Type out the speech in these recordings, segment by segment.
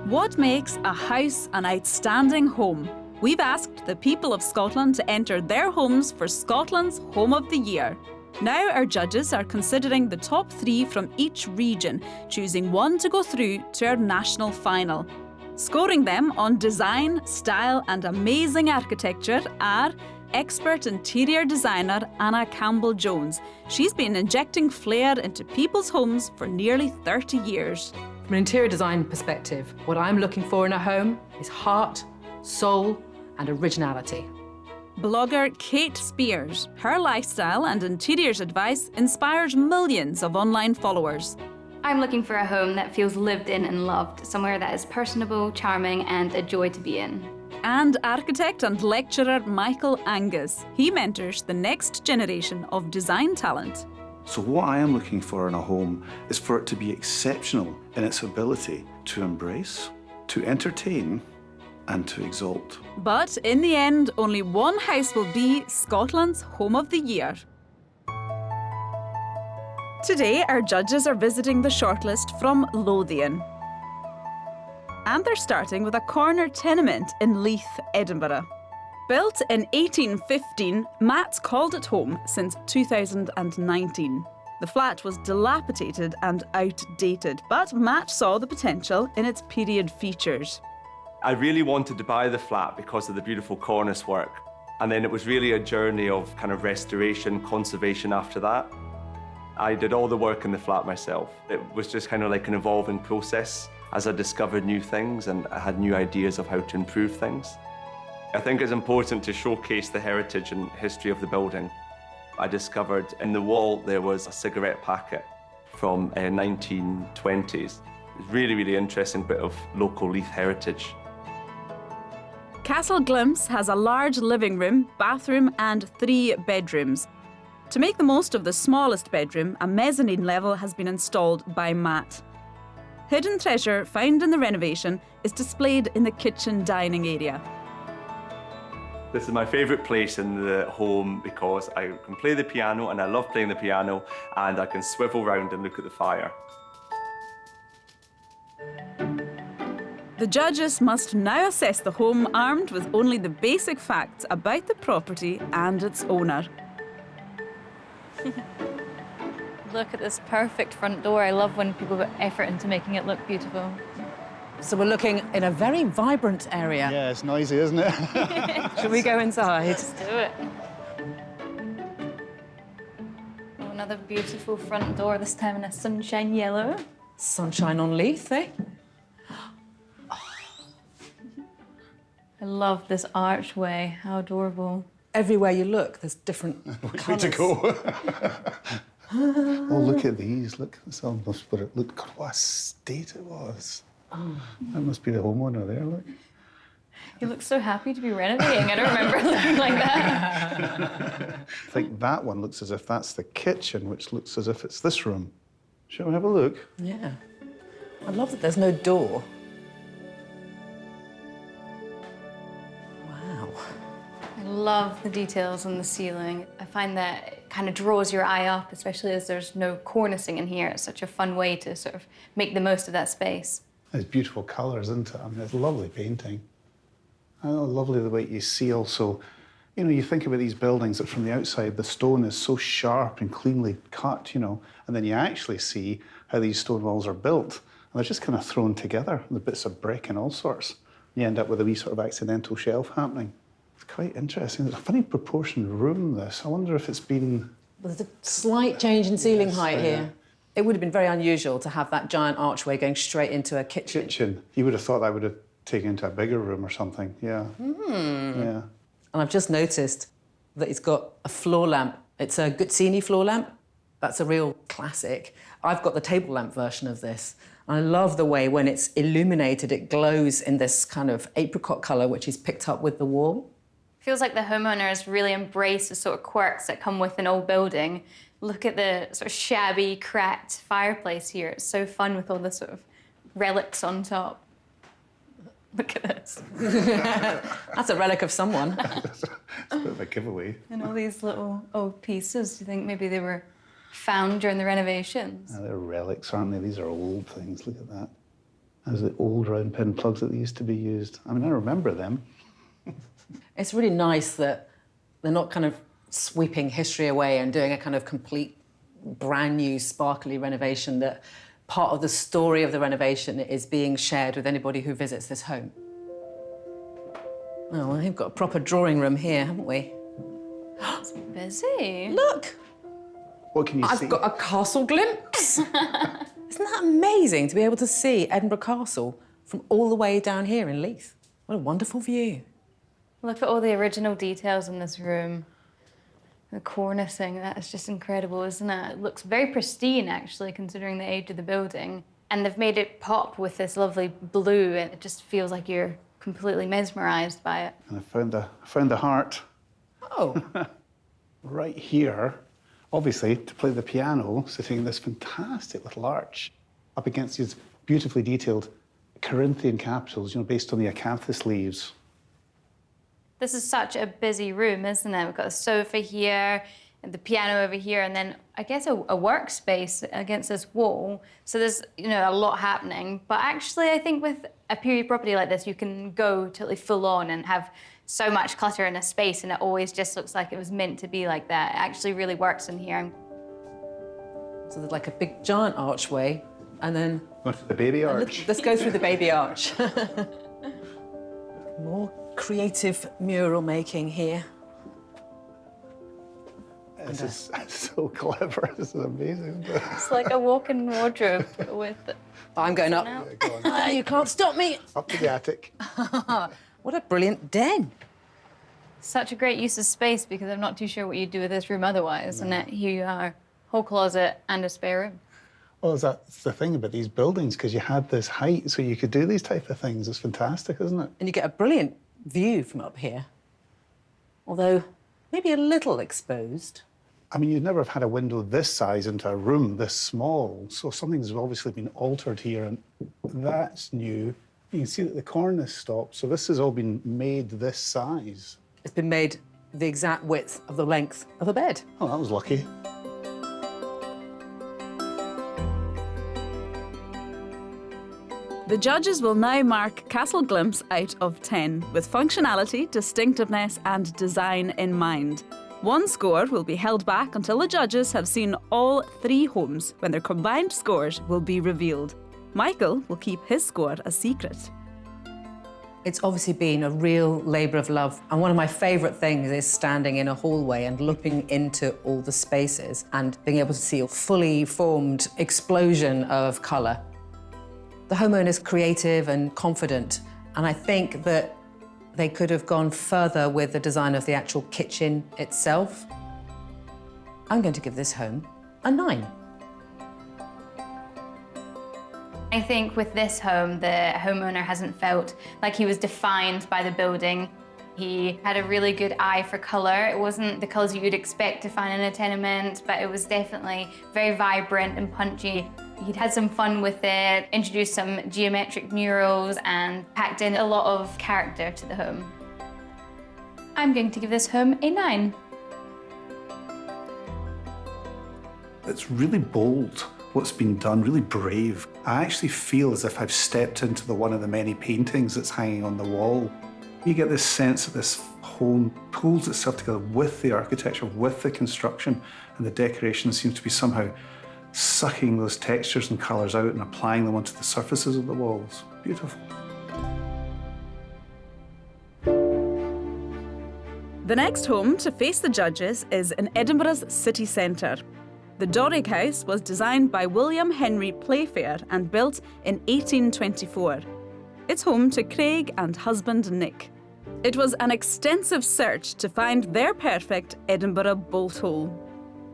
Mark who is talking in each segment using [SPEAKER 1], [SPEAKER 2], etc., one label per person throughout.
[SPEAKER 1] What makes a house an outstanding home? We've asked the people of Scotland to enter their homes for Scotland's Home of the Year. Now our judges are considering the top 3 from each region, choosing one to go through to our national final. Scoring them on design, style and amazing architecture are expert interior designer Anna Campbell-Jones. She's been injecting flair into people's homes for nearly 30 years.
[SPEAKER 2] From an interior design perspective, what I'm looking for in a home is heart, soul and originality.
[SPEAKER 1] Blogger Kate Spears. Her lifestyle and interiors advice inspires millions of online followers.
[SPEAKER 3] I'm looking for a home that feels lived in and loved, somewhere that is personable, charming and a joy to be in.
[SPEAKER 1] And architect and lecturer Michael Angus. He mentors the next generation of design talent.
[SPEAKER 4] So what I am looking for in a home is for it to be exceptional in its ability to embrace, to entertain, and to exalt.
[SPEAKER 1] But in the end, only one house will be Scotland's Home of the Year. Today, our judges are visiting the shortlist from Lothian. And they're starting with a corner tenement in Leith, Edinburgh. Built in 1815, Matt's called it home since 2019. The flat was dilapidated and outdated, but Matt saw the potential in its period features.
[SPEAKER 5] I really wanted to buy the flat because of the beautiful cornice work. And then it was really a journey of kind of restoration, conservation after that. I did all the work in the flat myself. It was just kind of like an evolving process as I discovered new things and I had new ideas of how to improve things. I think it's important to showcase the heritage and history of the building. I discovered in the wall there was a cigarette packet from 1920s. It's a really, really interesting bit of local Leith heritage.
[SPEAKER 1] Castle Glimpse has a large living room, bathroom and 3 bedrooms. To make the most of the smallest bedroom, a mezzanine level has been installed by Matt. Hidden treasure found in the renovation is displayed in the kitchen dining area.
[SPEAKER 5] This is my favourite place in the home because I can play the piano and I love playing the piano and I can swivel round and look at the fire.
[SPEAKER 1] The judges must now assess the home armed with only the basic facts about the property and its owner.
[SPEAKER 6] Look at this perfect front door. I love when people put effort into making it look beautiful.
[SPEAKER 2] So we're looking in a very vibrant area.
[SPEAKER 7] Yeah, it's noisy, isn't it?
[SPEAKER 2] Shall we go inside?
[SPEAKER 6] Let's do it. Oh, another beautiful front door, this time in a sunshine yellow.
[SPEAKER 2] Sunshine on Leith, eh?
[SPEAKER 6] I love this archway. How adorable.
[SPEAKER 2] Everywhere you look, there's different
[SPEAKER 7] Which
[SPEAKER 2] colours.
[SPEAKER 7] way to go? Oh, look at these. Look, it's almost what it looked. God, what a state it was. Oh. That must be the homeowner there, look.
[SPEAKER 6] You look so happy to be renovating. I don't remember looking like that.
[SPEAKER 7] I think that one looks as if that's the kitchen, which looks as if it's this room. Shall we have a look?
[SPEAKER 2] Yeah. I love that there's no door. Wow.
[SPEAKER 3] I love the details on the ceiling. I find that it kind of draws your eye up, especially as there's no cornicing in here. It's such a fun way to sort of make the most of that space.
[SPEAKER 7] It's beautiful colours, isn't it? I mean, it's lovely painting. I know, lovely the way you see also, you know, you think about these buildings that from the outside, the stone is so sharp and cleanly cut, you know, and then you actually see how these stone walls are built. And they're just kind of thrown together, the bits of brick and all sorts. You end up with a wee sort of accidental shelf happening. It's quite interesting. It's a funny proportioned room, this. I wonder if it's been...
[SPEAKER 2] There's a slight change in ceiling height here. It would have been very unusual to have that giant archway going straight into a kitchen.
[SPEAKER 7] Kitchen. You would have thought that would have taken into a bigger room or something, yeah. Yeah.
[SPEAKER 2] And I've just noticed that it's got a floor lamp. It's a Guzzini floor lamp. That's a real classic. I've got the table lamp version of this. I love the way when it's illuminated, it glows in this kind of apricot colour, which is picked up with the wall.
[SPEAKER 3] Feels like the homeowner has really embraced the sort of quirks that come with an old building. Look at the sort of shabby, cracked fireplace here. It's so fun with all the sort of relics on top. Look at this.
[SPEAKER 2] That's a relic of someone.
[SPEAKER 7] It's a bit of a giveaway.
[SPEAKER 3] And all these little old pieces. Do you think maybe they were found during the renovations?
[SPEAKER 7] They're relics, aren't they? These are old things. Look at that. There's the old round pin plugs that used to be used. I mean, I remember them.
[SPEAKER 2] It's really nice that they're not kind of sweeping history away and doing a kind of complete brand new sparkly renovation, that part of the story of the renovation is being shared with anybody who visits this home. Oh, well, we've got a proper drawing room here, haven't we?
[SPEAKER 3] It's busy.
[SPEAKER 2] Look!
[SPEAKER 7] What can you see?
[SPEAKER 2] I've got a castle glimpse. Isn't that amazing to be able to see Edinburgh Castle from all the way down here in Leith? What a wonderful view.
[SPEAKER 3] Look at all the original details in this room. The cornicing, that is just incredible, isn't it? It looks very pristine, actually, considering the age of the building. And they've made it pop with this lovely blue, and it just feels like you're completely mesmerised by it.
[SPEAKER 7] And I found the heart.
[SPEAKER 2] Oh.
[SPEAKER 7] Right here, obviously, to play the piano, sitting in this fantastic little arch, up against these beautifully detailed Corinthian capitals, you know, based on the acanthus leaves.
[SPEAKER 3] This is such a busy room, isn't it? We've got a sofa here, and the piano over here, and then I guess a workspace against this wall. So there's, you know, a lot happening. But actually, I think with a period property like this, you can go totally full on and have so much clutter in a space, and it always just looks like it was meant to be like that. It actually really works in here.
[SPEAKER 2] So there's like a big giant archway, and then...
[SPEAKER 7] Go to the baby arch.
[SPEAKER 2] Let's go through the baby arch. More creative mural making here.
[SPEAKER 7] This is so clever. This is amazing.
[SPEAKER 3] It's like a walk-in wardrobe with...
[SPEAKER 2] I'm going up.
[SPEAKER 7] Yeah, go on.
[SPEAKER 2] You can't stop me.
[SPEAKER 7] Up to the attic.
[SPEAKER 2] What a brilliant den.
[SPEAKER 3] Such a great use of space, because I'm not too sure what you'd do with this room otherwise. And here you are, whole closet and a spare room.
[SPEAKER 7] Well, that's the thing about these buildings, because you had this height, so you could do these type of things. It's fantastic, isn't it?
[SPEAKER 2] And you get a brilliant view from up here. Although, maybe a little exposed.
[SPEAKER 7] I mean, you'd never have had a window this size into a room this small, so something's obviously been altered here, and that's new. You can see that the cornice stopped, so this has all been made this size.
[SPEAKER 2] It's been made the exact width of the length of a bed.
[SPEAKER 7] Oh, that was lucky.
[SPEAKER 1] The judges will now mark Castle Glimpse out of 10, with functionality, distinctiveness and design in mind. One score will be held back until the judges have seen all 3 homes, when their combined scores will be revealed. Michael will keep his score a secret.
[SPEAKER 2] It's obviously been a real labour of love, and one of my favourite things is standing in a hallway and looking into all the spaces and being able to see a fully formed explosion of colour. The homeowner's creative and confident, and I think that they could have gone further with the design of the actual kitchen itself. I'm going to give this home a 9.
[SPEAKER 3] I think with this home, the homeowner hasn't felt like he was defined by the building. He had a really good eye for colour. It wasn't the colours you'd expect to find in a tenement, but it was definitely very vibrant and punchy. He'd had some fun with it, introduced some geometric murals, and packed in a lot of character to the home. I'm going to give this home a 9.
[SPEAKER 4] It's really bold, what's been done, really brave. I actually feel as if I've stepped into one of the many paintings that's hanging on the wall. You get this sense that this home pulls itself together with the architecture, with the construction, and the decoration seems to be somehow sucking those textures and colours out and applying them onto the surfaces of the walls. Beautiful.
[SPEAKER 1] The next home to face the judges is in Edinburgh's city centre. The Doric House was designed by William Henry Playfair and built in 1824. It's home to Craig and husband Nick. It was an extensive search to find their perfect Edinburgh bolt hole.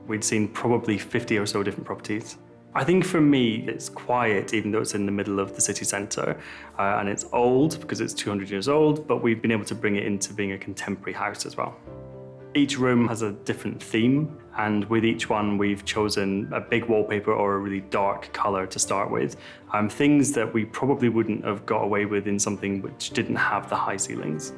[SPEAKER 8] We'd seen probably 50 or so different properties. I think for me, it's quiet, even though it's in the middle of the city centre. And it's old because it's 200 years old, but we've been able to bring it into being a contemporary house as well. Each room has a different theme, and with each one, we've chosen a big wallpaper or a really dark colour to start with. Things that we probably wouldn't have got away with in something which didn't have the high ceilings.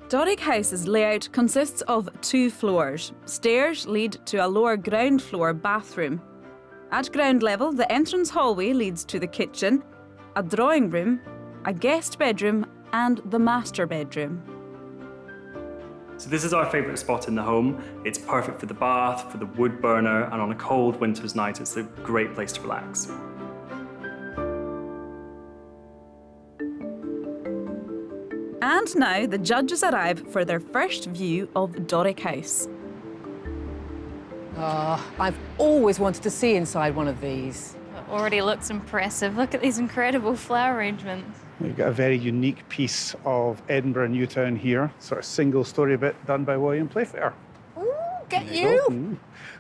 [SPEAKER 1] Doric House's layout consists of 2 floors. Stairs lead to a lower ground floor bathroom. At ground level, the entrance hallway leads to the kitchen, a drawing room, a guest bedroom, and the master bedroom.
[SPEAKER 8] So this is our favourite spot in the home. It's perfect for the bath, for the wood burner, and on a cold winter's night, it's a great place to relax.
[SPEAKER 1] And now the judges arrive for their first view of Doric House.
[SPEAKER 2] I've always wanted to see inside one of these.
[SPEAKER 3] It already looks impressive. Look at these incredible flower arrangements.
[SPEAKER 7] We've got a very unique piece of Edinburgh Newtown here, sort of single-story bit done by William Playfair.
[SPEAKER 2] Ooh, get
[SPEAKER 7] There
[SPEAKER 2] you!
[SPEAKER 7] go. Ooh.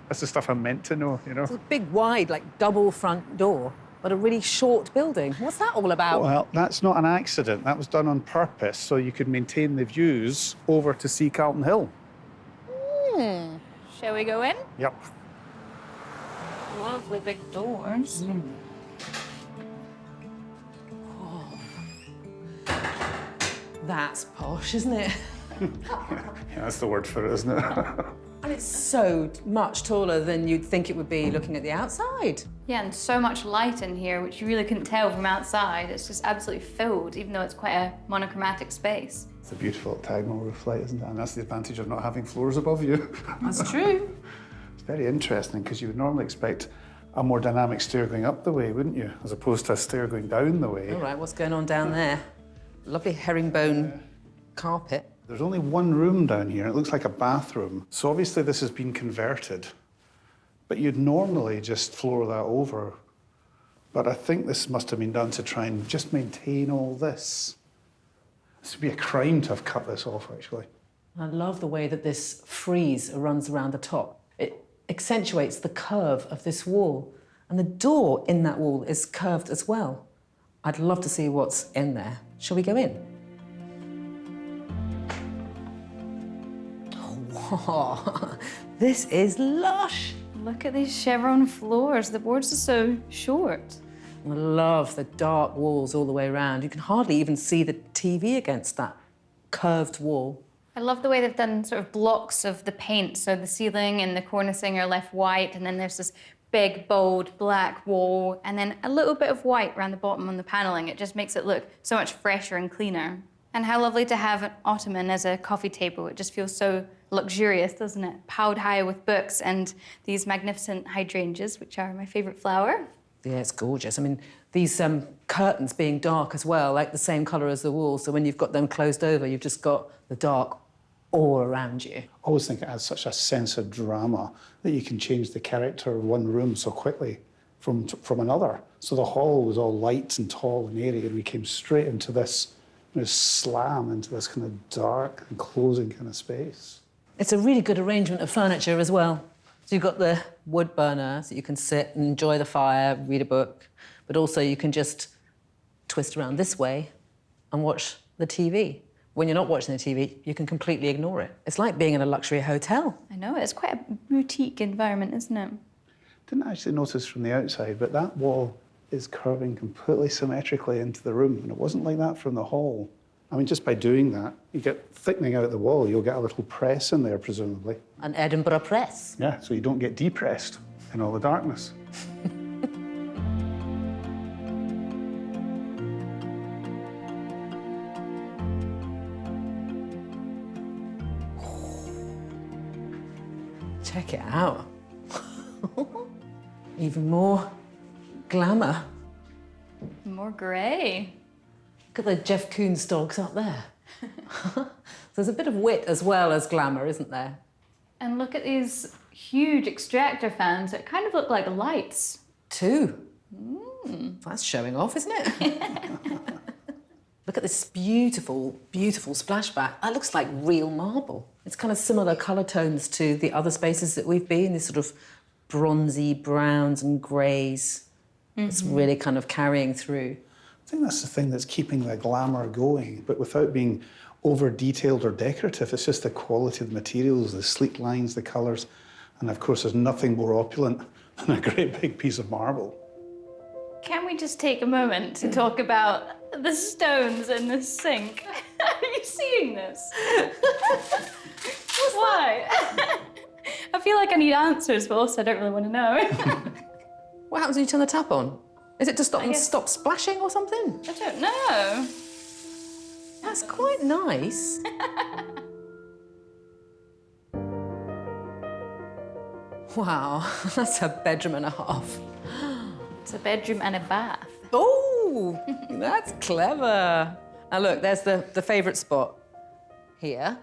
[SPEAKER 7] That's the stuff I'm meant to know, you know.
[SPEAKER 2] It's a big, wide, like double front door, but a really short building. What's that all about?
[SPEAKER 7] Well, that's not an accident. That was done on purpose so you could maintain the views over to see Carlton Hill.
[SPEAKER 3] Shall we go in?
[SPEAKER 7] Yep.
[SPEAKER 3] Lovely big doors.
[SPEAKER 2] That's posh, isn't it?
[SPEAKER 7] Yeah, that's the word for it, isn't it?
[SPEAKER 2] And it's so much taller than you'd think it would be looking at the outside.
[SPEAKER 3] Yeah, and so much light in here, which you really couldn't tell from outside. It's just absolutely filled, even though it's quite a monochromatic space.
[SPEAKER 7] It's a beautiful octagonal roof light, isn't it? And that's the advantage of not having floors above you.
[SPEAKER 2] That's true.
[SPEAKER 7] It's very interesting because you would normally expect a more dynamic stair going up the way, wouldn't you? As opposed to a stair going down the way.
[SPEAKER 2] All right, what's going on down there? Lovely herringbone carpet.
[SPEAKER 7] There's only one room down here. It looks like a bathroom. So obviously this has been converted. But you'd normally just floor that over. But I think this must have been done to try and just maintain all this. This would be a crime to have cut this off, actually.
[SPEAKER 2] I love the way that this frieze runs around the top. It accentuates the curve of this wall. And the door in that wall is curved as well. I'd love to see what's in there. Shall we go in? Oh, this is lush.
[SPEAKER 3] Look at these chevron floors. The boards are so short.
[SPEAKER 2] I love the dark walls all the way around. You can hardly even see the TV against that curved wall.
[SPEAKER 3] I love the way they've done sort of blocks of the paint. So the ceiling and the cornicing are left white, and then there's this big, bold, black wall, and then a little bit of white around the bottom on the paneling. It just makes it look so much fresher and cleaner. And how lovely to have an ottoman as a coffee table. It just feels so luxurious, doesn't it? Piled high with books and these magnificent hydrangeas, which are my favourite flower.
[SPEAKER 2] Yeah, it's gorgeous. I mean, these curtains being dark as well, like the same colour as the wall, so when you've got them closed over, you've just got the dark all around you.
[SPEAKER 7] I always think it adds such a sense of drama that you can change the character of one room so quickly from another. So the hall was all light and tall and airy, and we came straight into this slam into this kind of dark, enclosing kind of space.
[SPEAKER 2] It's a really good arrangement of furniture as well. So you've got the wood burner, so you can sit and enjoy the fire, read a book, but also you can just twist around this way and watch the TV. When you're not watching the TV, you can completely ignore it. It's like being in a luxury hotel.
[SPEAKER 3] I know, it's quite a boutique environment, isn't it?
[SPEAKER 7] Didn't actually notice from the outside, but that wall is curving completely symmetrically into the room, and it wasn't like that from the hall. I mean, just by doing that, you get thickening out the wall, you'll get a little press in there, presumably.
[SPEAKER 2] An Edinburgh press.
[SPEAKER 7] Yeah, so you don't get depressed in all the darkness.
[SPEAKER 2] Check it out. Even more glamour.
[SPEAKER 3] More grey.
[SPEAKER 2] Look at the Jeff Koons dogs up there. There's a bit of wit as well as glamour, isn't there?
[SPEAKER 3] And look at these huge extractor fans that kind of look like lights.
[SPEAKER 2] 2. That's showing off, isn't it? Look at this beautiful, beautiful splashback. That looks like real marble. It's kind of similar colour tones to the other spaces that we've been, these sort of bronzy browns and greys. It's really kind of carrying through.
[SPEAKER 7] I think that's the thing that's keeping the glamour going, but without being over-detailed or decorative. It's just the quality of the materials, the sleek lines, the colours, and of course there's nothing more opulent than a great big piece of marble.
[SPEAKER 3] Can we just take a moment to talk about the stones in this sink? Are you seeing this? Why? I feel like I need answers, but also I don't really want to know.
[SPEAKER 2] What happens when you turn the tap on? Is it to stop splashing or something?
[SPEAKER 3] I don't know.
[SPEAKER 2] That's quite nice. Wow, that's a bedroom and a half.
[SPEAKER 3] It's a bedroom and a bath.
[SPEAKER 2] Oh, that's clever. Now look, there's the favourite spot here.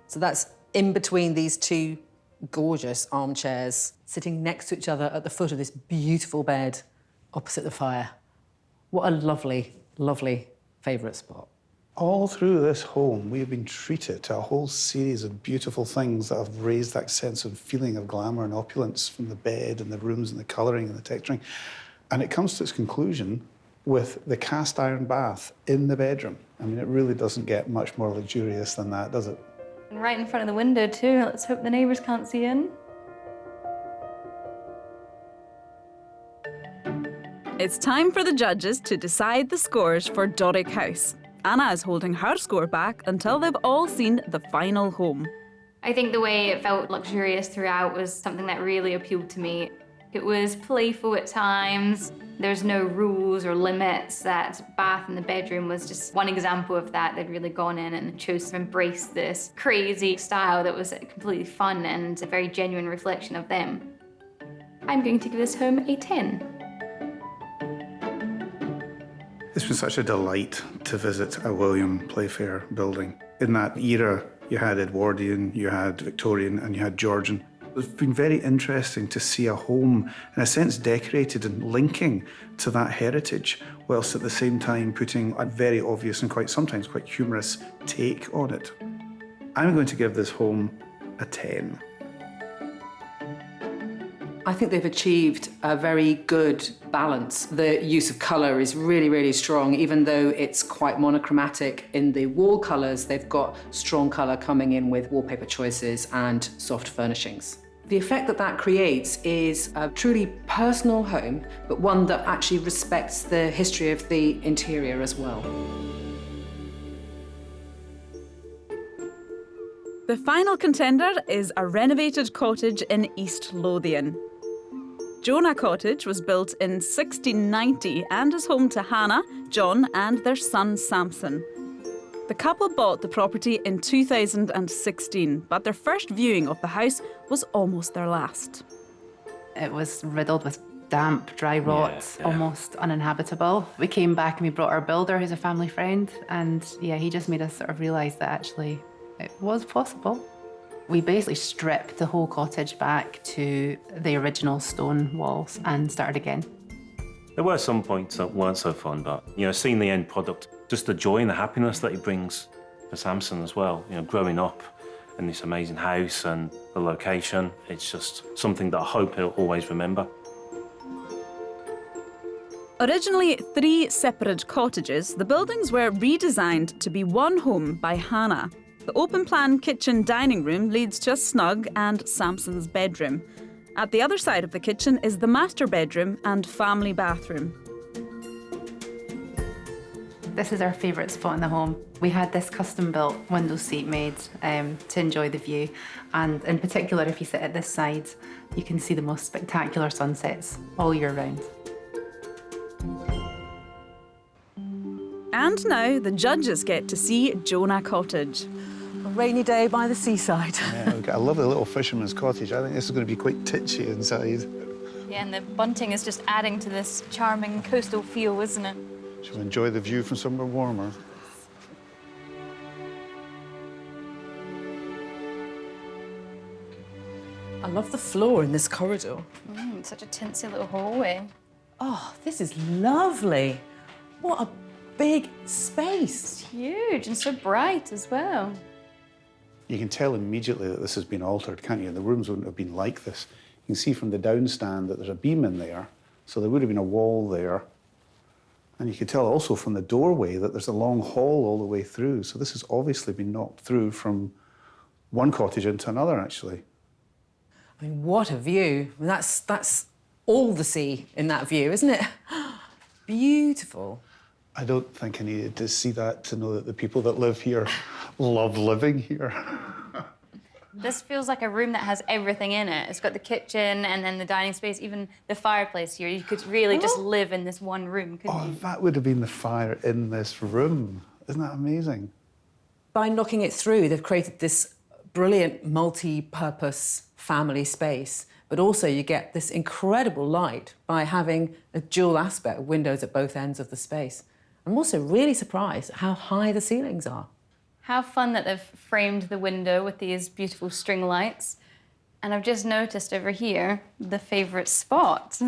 [SPEAKER 2] So that's in between these two gorgeous armchairs, sitting next to each other at the foot of this beautiful bed opposite the fire. What a lovely, lovely favourite spot.
[SPEAKER 7] All through this home, we have been treated to a whole series of beautiful things that have raised that sense of feeling of glamour and opulence from the bed and the rooms and the colouring and the texturing. And it comes to its conclusion with the cast iron bath in the bedroom. I mean, it really doesn't get much more luxurious than that, does it?
[SPEAKER 3] And right in front of the window too. Let's hope the neighbours can't see in.
[SPEAKER 1] It's time for the judges to decide the scores for Doric House. Anna is holding her score back until they've all seen the final home.
[SPEAKER 3] I think the way it felt luxurious throughout was something that really appealed to me. It was playful at times. There's no rules or limits. That bath in the bedroom was just one example of that. They'd really gone in and chose to embrace this crazy style that was completely fun and a very genuine reflection of them. I'm going to give this home a 10.
[SPEAKER 7] It's been such a delight to visit a William Playfair building. In that era, you had Edwardian, you had Victorian, and you had Georgian. It's been very interesting to see a home, in a sense, decorated and linking to that heritage, whilst at the same time putting a very obvious and sometimes quite humorous take on it. I'm going to give this home a 10.
[SPEAKER 2] I think they've achieved a very good balance. The use of colour is really, really strong, even though it's quite monochromatic in the wall colours. They've got strong colour coming in with wallpaper choices and soft furnishings. The effect that creates is a truly personal home, but one that actually respects the history of the interior as well.
[SPEAKER 1] The final contender is a renovated cottage in East Lothian. Jonah Cottage was built in 1690 and is home to Hannah, John and their son Samson. The couple bought the property in 2016, but their first viewing of the house was almost their last.
[SPEAKER 9] It was riddled with damp, dry rot, almost uninhabitable. We came back and we brought our builder, who's a family friend, and he just made us sort of realise that actually it was possible. We basically stripped the whole cottage back to the original stone walls and started again.
[SPEAKER 10] There were some points that weren't so fun, but seeing the end product, just the joy and the happiness that it brings for Samson as well. Growing up in this amazing house and the location, it's just something that I hope he'll always remember.
[SPEAKER 1] Originally 3 separate cottages, the buildings were redesigned to be one home by Hannah. The open-plan kitchen dining room leads to a snug and Samson's bedroom. At the other side of the kitchen is the master bedroom and family bathroom.
[SPEAKER 9] This is our favourite spot in the home. We had this custom-built window seat made to enjoy the view. And in particular, if you sit at this side, you can see the most spectacular sunsets all year round.
[SPEAKER 1] And now the judges get to see Jonah Cottage.
[SPEAKER 2] A rainy day by the seaside.
[SPEAKER 7] Yeah, we've got a lovely little fisherman's cottage. I think this is going to be quite titchy inside.
[SPEAKER 3] Yeah, and the bunting is just adding to this charming coastal feel, isn't it?
[SPEAKER 7] Shall we enjoy the view from somewhere warmer?
[SPEAKER 2] I love the floor in this corridor.
[SPEAKER 3] It's such a tinsy little hallway.
[SPEAKER 2] Oh, this is lovely. What a big space.
[SPEAKER 3] It's huge and so bright as well.
[SPEAKER 7] You can tell immediately that this has been altered, can't you? The rooms wouldn't have been like this. You can see from the downstand that there's a beam in there, so there would have been a wall there. And you can tell also from the doorway that there's a long hall all the way through. So this has obviously been knocked through from one cottage into another, actually.
[SPEAKER 2] I mean, what a view. I mean, that's all the sea in that view, isn't it? Beautiful.
[SPEAKER 7] I don't think I needed to see that to know that the people that live here love living here.
[SPEAKER 3] This feels like a room that has everything in it. It's got the kitchen and then the dining space, even the fireplace here. You could really just live in this one room, couldn't you?
[SPEAKER 7] That would have been the fire in this room. Isn't that amazing?
[SPEAKER 2] By knocking it through, they've created this brilliant multi-purpose family space, but also you get this incredible light by having a dual aspect, windows at both ends of the space. I'm also really surprised at how high the ceilings are.
[SPEAKER 3] How fun that they've framed the window with these beautiful string lights. And I've just noticed over here, the favourite spot.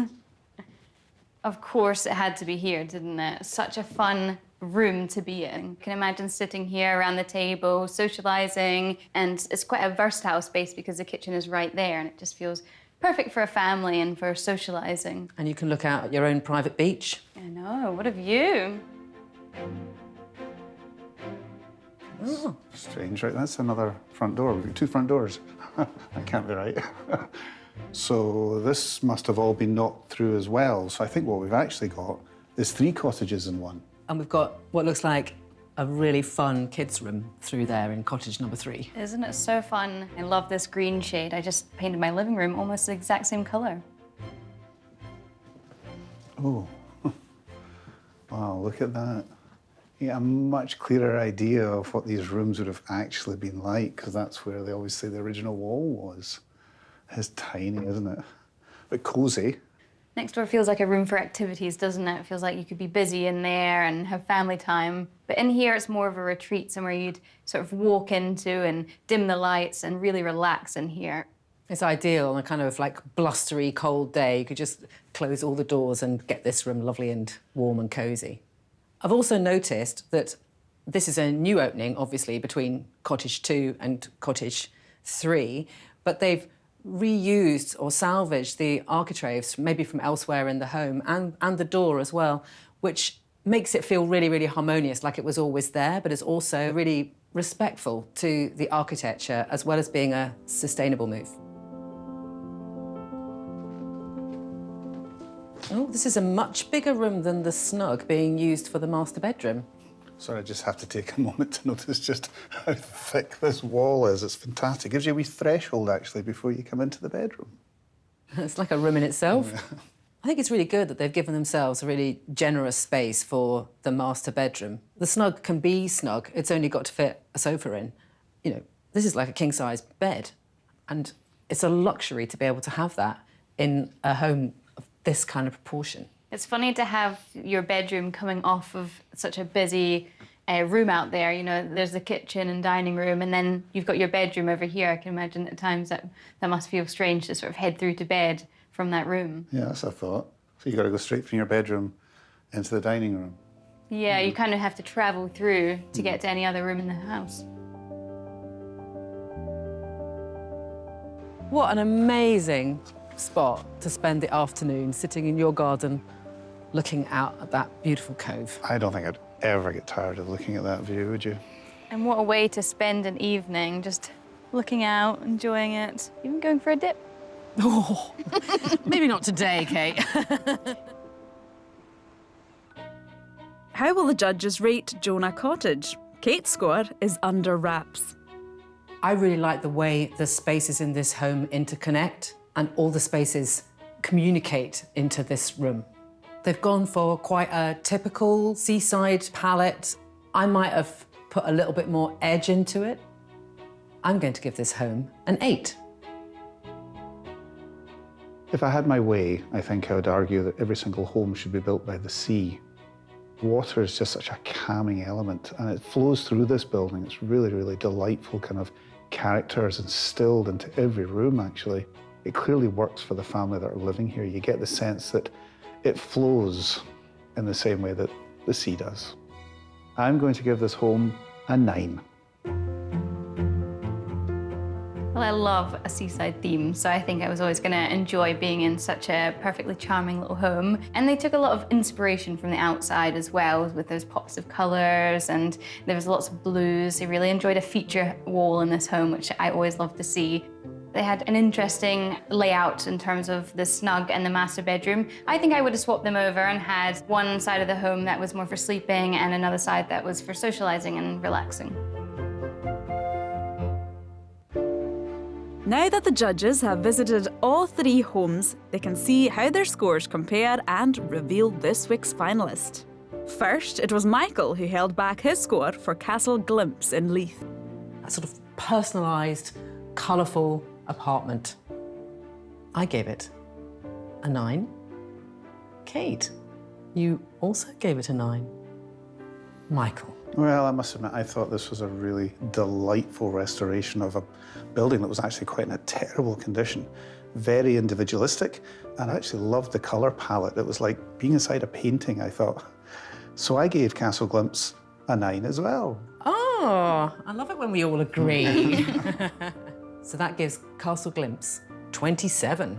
[SPEAKER 3] Of course it had to be here, didn't it? Such a fun room to be in. You can imagine sitting here around the table, socialising, and it's quite a versatile space because the kitchen is right there and it just feels perfect for a family and for socialising.
[SPEAKER 2] And you can look out at your own private beach.
[SPEAKER 3] I know, what a view.
[SPEAKER 2] Oh.
[SPEAKER 7] Strange, right? That's another front door. We've got 2 front doors. That can't be right. So this must have all been knocked through as well. So I think what we've actually got is 3 cottages in one.
[SPEAKER 2] And we've got what looks like a really fun kids' room through there in cottage number 3.
[SPEAKER 3] Isn't it so fun? I love this green shade. I just painted my living room almost the exact same colour.
[SPEAKER 7] Oh, wow, look at that. You get a much clearer idea of what these rooms would have actually been like, because that's where obviously the original wall was. It's tiny, isn't it? But cosy.
[SPEAKER 3] Next door feels like a room for activities, doesn't it? It feels like you could be busy in there and have family time. But in here, it's more of a retreat, somewhere you'd sort of walk into and dim the lights and really relax in here.
[SPEAKER 2] It's ideal on a kind of like blustery, cold day. You could just close all the doors and get this room lovely and warm and cosy. I've also noticed that this is a new opening, obviously, between Cottage 2 and Cottage 3, but they've reused or salvaged the architraves, maybe from elsewhere in the home, and the door as well, which makes it feel really, really harmonious, like it was always there, but it's also really respectful to the architecture, as well as being a sustainable move. Oh, this is a much bigger room than the snug being used for the master bedroom.
[SPEAKER 7] Sorry, I just have to take a moment to notice just how thick this wall is. It's fantastic. It gives you a wee threshold, actually, before you come into the bedroom.
[SPEAKER 2] It's like a room in itself.
[SPEAKER 7] Yeah.
[SPEAKER 2] I think it's really good that they've given themselves a really generous space for the master bedroom. The snug can be snug. It's only got to fit a sofa in. You know, this is like a king-size bed, and it's a luxury to be able to have that in a home of this kind of proportion.
[SPEAKER 3] It's funny to have your bedroom coming off of such a busy room out there. You know, there's the kitchen and dining room, and then you've got your bedroom over here. I can imagine at times that must feel strange to sort of head through to bed from that room.
[SPEAKER 7] Yeah, that's a thought. So you've got to go straight from your bedroom into the dining room.
[SPEAKER 3] Yeah, you kind of have to travel through to get to any other room in the house.
[SPEAKER 2] What an amazing spot to spend the afternoon sitting in your garden looking out at that beautiful cove.
[SPEAKER 7] I don't think I'd ever get tired of looking at that view, would you?
[SPEAKER 3] And what a way to spend an evening, just looking out, enjoying it, even going for a dip.
[SPEAKER 2] Oh, maybe not today, Kate.
[SPEAKER 1] How will the judges rate Jonah Cottage? Kate's score is under wraps.
[SPEAKER 2] I really like the way the spaces in this home interconnect and all the spaces communicate into this room. They've gone for quite a typical seaside palette. I might have put a little bit more edge into it. I'm going to give this home an 8.
[SPEAKER 7] If I had my way, I think I would argue that every single home should be built by the sea. Water is just such a calming element, and it flows through this building. It's really, really delightful kind of characters instilled into every room, actually. It clearly works for the family that are living here. You get the sense that it flows in the same way that the sea does. I'm going to give this home a 9.
[SPEAKER 3] Well, I love a seaside theme, so I think I was always going to enjoy being in such a perfectly charming little home. And they took a lot of inspiration from the outside as well, with those pops of colours, and there was lots of blues. They really enjoyed a feature wall in this home, which I always love to see. They had an interesting layout in terms of the snug and the master bedroom. I think I would have swapped them over and had one side of the home that was more for sleeping and another side that was for socialising and relaxing.
[SPEAKER 1] Now that the judges have visited all 3 homes, they can see how their scores compare and reveal this week's finalist. First, it was Michael who held back his score for Castle Glimpse in Leith.
[SPEAKER 2] A sort of personalised, colourful apartment. I gave it a 9. Kate, you also gave it a 9. Michael.
[SPEAKER 7] Well, I must admit, I thought this was a really delightful restoration of a building that was actually quite in a terrible condition. Very individualistic, and I actually loved the colour palette. It was like being inside a painting, I thought. So I gave Castle Glimpse a 9 as well.
[SPEAKER 2] Oh, I love it when we all agree. So that gives Castle Glimpse 27.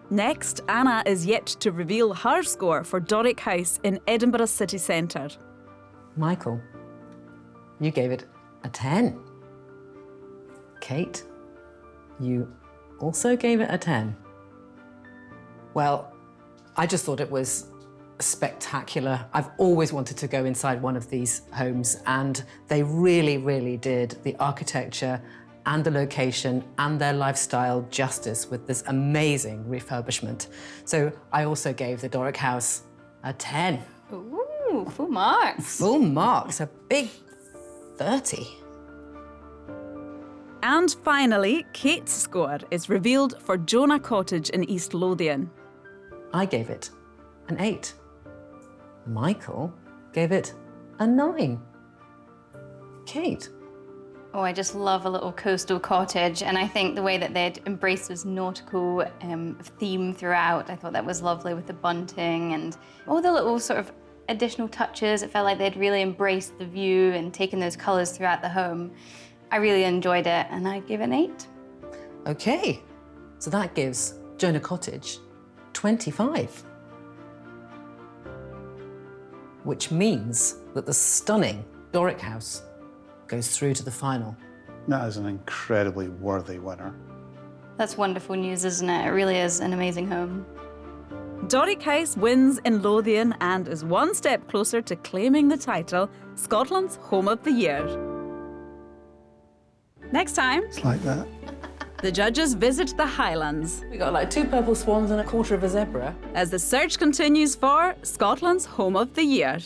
[SPEAKER 1] Next, Anna is yet to reveal her score for Doric House in Edinburgh city centre.
[SPEAKER 2] Michael, you gave it a 10. Kate, you also gave it a 10. Well, I just thought it was spectacular. I've always wanted to go inside one of these homes, and they really, really did the architecture and the location and their lifestyle justice with this amazing refurbishment. So I also gave the Doric House a 10.
[SPEAKER 3] Ooh, full marks.
[SPEAKER 2] Full marks, a big 30.
[SPEAKER 1] And finally, Kate's score is revealed for Jonah Cottage in East Lothian.
[SPEAKER 2] I gave it an 8. Michael gave it a 9. Kate?
[SPEAKER 3] Oh, I just love a little coastal cottage, and I think the way that they'd embraced this nautical theme throughout, I thought that was lovely with the bunting and all the little sort of additional touches. It felt like they'd really embraced the view and taken those colours throughout the home. I really enjoyed it, and I give it an 8.
[SPEAKER 2] Okay, so that gives Jonah Cottage 25. Which means that the stunning Doric House goes through to the final.
[SPEAKER 7] That is an incredibly worthy winner.
[SPEAKER 3] That's wonderful news, isn't it? It really is an amazing home.
[SPEAKER 1] Doric House wins in Lothian and is one step closer to claiming the title Scotland's Home of the Year. Next time,
[SPEAKER 7] It's like that.
[SPEAKER 1] the judges visit the Highlands
[SPEAKER 2] We got like 2 purple swans and a quarter of a zebra.
[SPEAKER 1] as the search continues for Scotland's Home of the Year.